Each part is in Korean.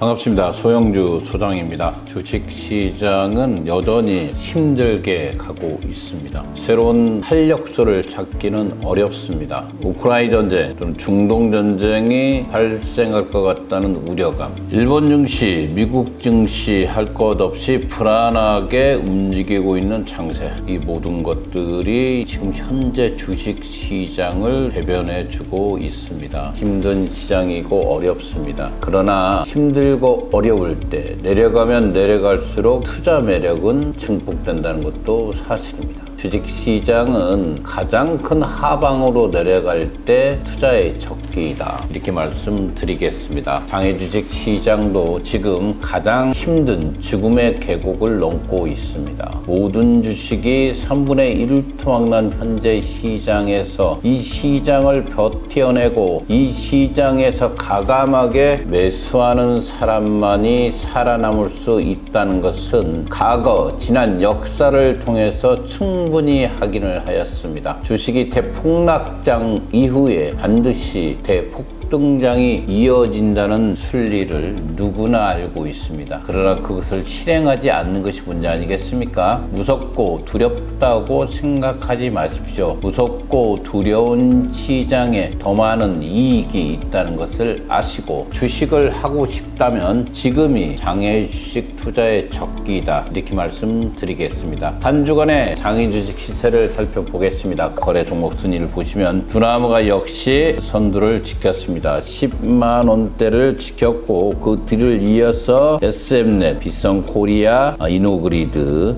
반갑습니다. 소영주 소장입니다. 주식시장은 여전히 힘들게 가고 있습니다. 새로운 활력소를 찾기는 어렵습니다. 우크라이나 전쟁 또는 중동 전쟁이 발생할 것 같다는 우려감, 일본 증시, 미국 증시 할 것 없이 불안하게 움직이고 있는 장세, 이 모든 것들이 지금 현재 주식시장을 대변해주고 있습니다. 힘든 시장이고 어렵습니다. 그러나 힘들고 어려울 때 내려가면 내려갈수록 투자 매력은 증폭된다는 것도 사실입니다. 주식시장은 가장 큰 하방으로 내려갈 때 투자의 적기이다, 이렇게 말씀드리겠습니다. 장외주식시장도 지금 가장 힘든 죽음의 계곡을 넘고 있습니다. 모든 주식이 3분의 1을 투망난 현재 시장에서 이 시장을 버텨내고 이 시장에서 가감하게 매수하는 사람만이 살아남을 수 있다는 것은 과거 지난 역사를 통해서 충분히 확인을 하였습니다. 주식이 대폭락장 이후에 반드시 대폭등장이 이어진다는 순리를 누구나 알고 있습니다. 그러나 그것을 실행하지 않는 것이 문제 아니겠습니까? 무섭고 두렵다고 생각하지 마십시오. 무섭고 두려운 시장에 더 많은 이익이 있다는 것을 아시고 주식을 하고 싶다면 지금이 장외주식 투자의 적기이다, 이렇게 말씀드리겠습니다. 한 주간의 장외주식 시세를 살펴보겠습니다. 거래 종목 순위를 보시면 두나무가 역시 선두를 지켰습니다. 10만 원대를 지켰고 그 뒤를 이어서 SM넷, 비성코리아,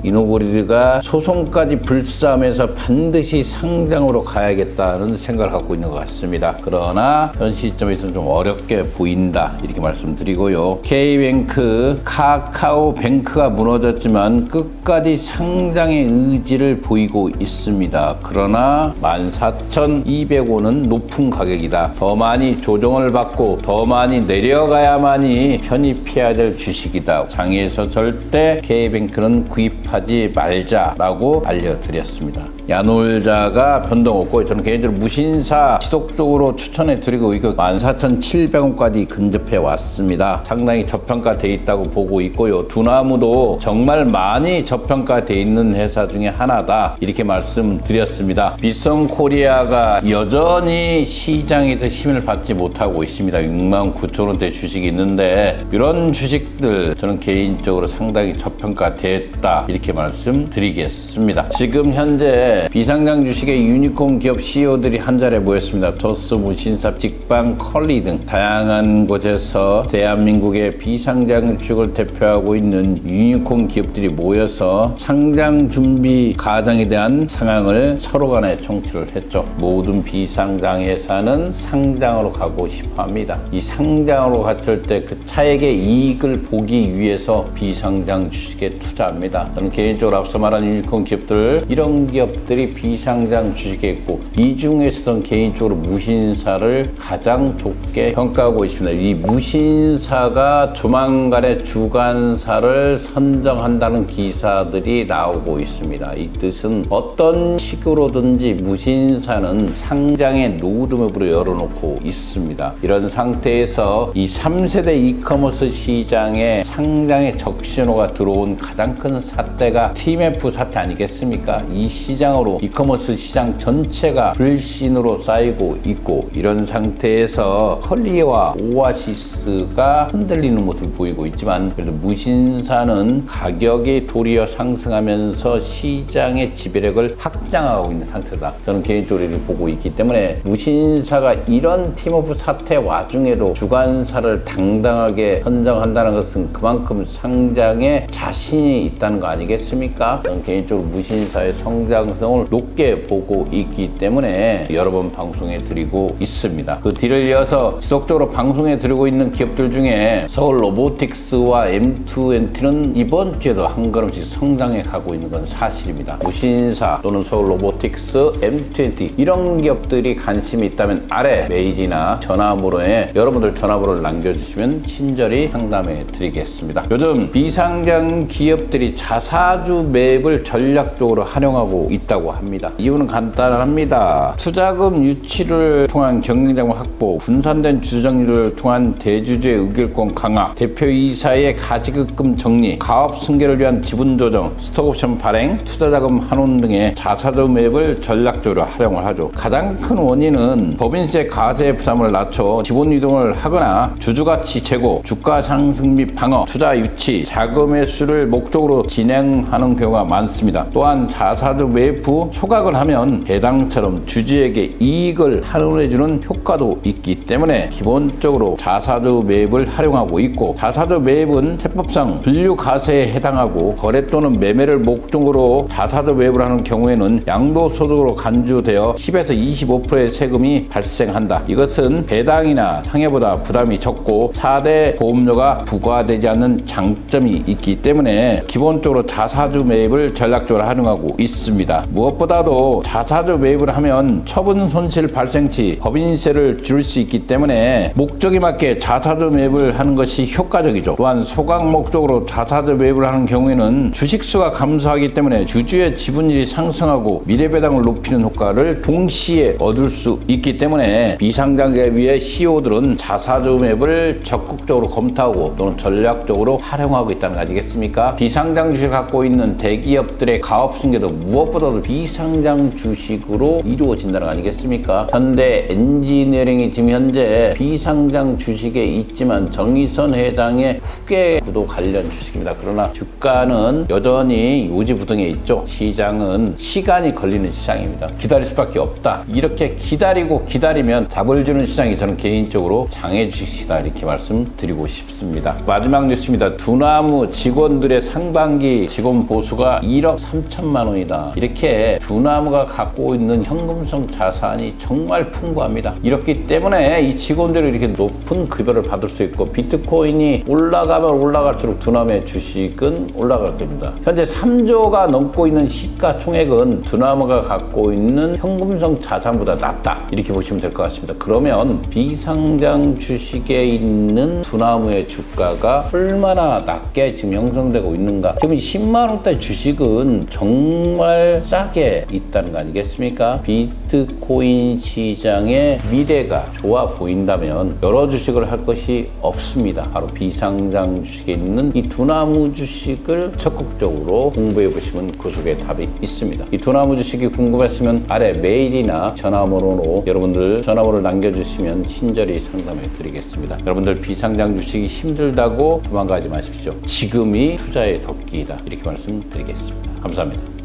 이노그리드가 소송까지 불사하면서 반드시 상장으로 가야겠다는 생각을 갖고 있는 것 같습니다. 그러나 현 시점에서는 좀 어렵게 보인다, 이렇게 말씀드리고요. K뱅크, 카카오뱅크가 무너졌지만 끝까지 상장의 의지를 보이고 있습니다. 그러나 14,200원은 높은 가격이다. 더 많이 조정을 받고 더 많이 내려가야만이 편입해야 될 주식이다. 장에서 절대 K뱅크는 구입하지 말자라고 알려드렸습니다. 야놀자가 변동 없고 저는 개인적으로 무신사 지속적으로 추천해 드리고 이거 14,700원까지 근접해 왔습니다. 상당히 저평가돼 있다고 보고 있고요. 두나무도 정말 많이 저평가돼 있는 회사 중에 하나다, 이렇게 말씀드렸습니다. 비성코리아가 여전히 시장에서 힘을 받지 못하고 있습니다. 69,000원대 주식이 있는데 이런 주식들 저는 개인적으로 상당히 저평가됐다, 이렇게 말씀드리겠습니다. 지금 현재 비상장 주식의 유니콘 기업 CEO들이 한자리에 모였습니다. 토스, 무신사, 직방, 컬리 등 다양한 곳에서 대한민국의 비상장 주식을 대표하고 있는 유니콘 기업들이 모여서 상장 준비 과정에 대한 상황을 서로 간에 청취를 했죠. 모든 비상장 회사는 상장으로 가고 싶어 합니다. 이 상장으로 갔을 때 그 차액의 이익을 보기 위해서 비상장 주식에 투자합니다. 저는 개인적으로 앞서 말한 유니콘 기업들, 이런 기업들이 비상장 주식에 있고 이 중에서는 개인적으로 무신사를 가장 좋게 평가하고 있습니다. 이 무신사가 조만간에 주간사를 선정한다는 기사들이 나오고 있습니다. 이 뜻은 어떤 식으로든지 무신사는 상장의 로드맵으로 열어놓고 있습니다. 이런 상태에서 이 3세대 이커머스 시장에 상장의 적신호가 들어온 가장 큰 사태가 TMF 사태 아니겠습니까? 이 시장으로 이커머스 시장 전체가 불신으로 쌓이고 있고, 이런 상태에서 컬리와 오아시스가 흔들리는 모습을 보이고 있지만 그래도 무신사는 가격이 도리어 상승하면서 시장의 지배력을 확장하고 있는 상태다, 저는 개인적으로 이렇게 보고 있기 때문에 무신사가 이런 팀오프 사태 와중에도 주간사를 당당하게 선정한다는 것은 그만큼 상장에 자신이 있다는 거 아니겠습니까? 저는 개인적으로 무신사의 성장성을 높게 보고 있기 때문에 여러 번 방송해 드리고 있습니다. 그 뒤를 이어서 지속적으로 방송해 드리고 있는 기업들 중에 서울 로보틱스와 M2NT는 이번 주에도 한 걸음씩 성장해 가고 있는 건 사실입니다. 무신사 또는 서울 로보틱스, M2NT 이런 기업들이 관심이 있다면 아래 메일이나 전화번호에 여러분들 전화번호를 남겨주시면 친절히 상담해 드리겠습니다. 요즘 비상장 기업들이 자사주 매입을 전략적으로 활용하고 있다 있다고 합니다. 이유는 간단합니다. 투자금 유치를 통한 경쟁자금 확보, 분산된 주주정리를 통한 대주주의 의결권 강화, 대표이사의 가지급금 정리, 가업 승계를 위한 지분 조정, 스톡옵션 발행, 투자자금 환원 등의 자사주 매입을 전략적으로 활용을 하죠. 가장 큰 원인은 법인세 과세 부담을 낮춰 지분 이동을 하거나 주주가치 제고, 주가 상승 및 방어, 투자 유치, 자금 회수를 목적으로 진행하는 경우가 많습니다. 또한 자사주 매입 후 소각을 하면 배당처럼 주주에게 이익을 환원해주는 효과도 있기 때문에 기본적으로 자사주 매입을 활용하고 있고, 자사주 매입은 세법상 분류과세에 해당하고 거래 또는 매매를 목적으로 자사주 매입을 하는 경우에는 양도소득으로 간주되어 10에서 25%의 세금이 발생한다. 이것은 배당이나 상해보다 부담이 적고 4대 보험료가 부과되지 않는 장점이 있기 때문에 기본적으로 자사주 매입을 전략적으로 활용하고 있습니다. 무엇보다도 자사주 매입을 하면 처분 손실 발생 시 법인세를 줄일 수 있기 때문에 목적에 맞게 자사주 매입을 하는 것이 효과적이죠. 또한 소각 목적으로 자사주 매입을 하는 경우에는 주식수가 감소하기 때문에 주주의 지분율이 상승하고 미래배당을 높이는 효과를 동시에 얻을 수 있기 때문에 비상장기업의 CEO들은 자사주 매입을 적극적으로 검토하고 또는 전략적으로 활용하고 있다는 거 아니겠습니까? 비상장 주식을 갖고 있는 대기업들의 가업 승계도 무엇보다도 비상장 주식으로 이루어진다는 거 아니겠습니까? 현대 엔지니어링이 지금 현재 비상장 주식에 있지만 정의선 회장의 후계 구도 관련 주식입니다. 그러나 주가는 여전히 요지부동에 있죠. 시장은 시간이 걸리는 시장입니다. 기다릴 수밖에 없다. 이렇게 기다리면 답을 주는 시장이 저는 개인적으로 장애 주식이다, 이렇게 말씀드리고 싶습니다. 마지막 뉴스입니다. 두나무 직원들의 상반기 직원 보수가 1억 3천만 원이다. 이렇게 두나무가 갖고 있는 현금성 자산이 정말 풍부합니다. 이렇기 때문에 이 직원들이 이렇게 높은 급여를 받을 수 있고, 비트코인이 올라가면 올라갈수록 두나무의 주식은 올라갈 겁니다. 현재 3조가 넘고 있는 시가총액은 두나무가 갖고 있는 현금성 자산보다 낮다, 이렇게 보시면 될 것 같습니다. 그러면 비상장 주식에 있는 두나무의 주가가 얼마나 낮게 지금 형성되고 있는가? 지금 10만 원대 주식은 정말 싸게 있다는 거 아니겠습니까? 비트코인 시장의 미래가 좋아 보인다면 여러 주식을 할 것이 없습니다. 바로 비상장 주식에 있는 이 두나무 주식을 적극적으로 공부해 보시면 그 속에 답이 있습니다. 이 두나무 주식이 궁금했으면 아래 메일이나 전화번호로 여러분들 전화번호를 남겨주시면 친절히 상담해 드리겠습니다. 여러분들 비상장 주식이 힘들다고 도망가지 마십시오. 지금이 투자의 덕기이다, 이렇게 말씀드리겠습니다. 감사합니다.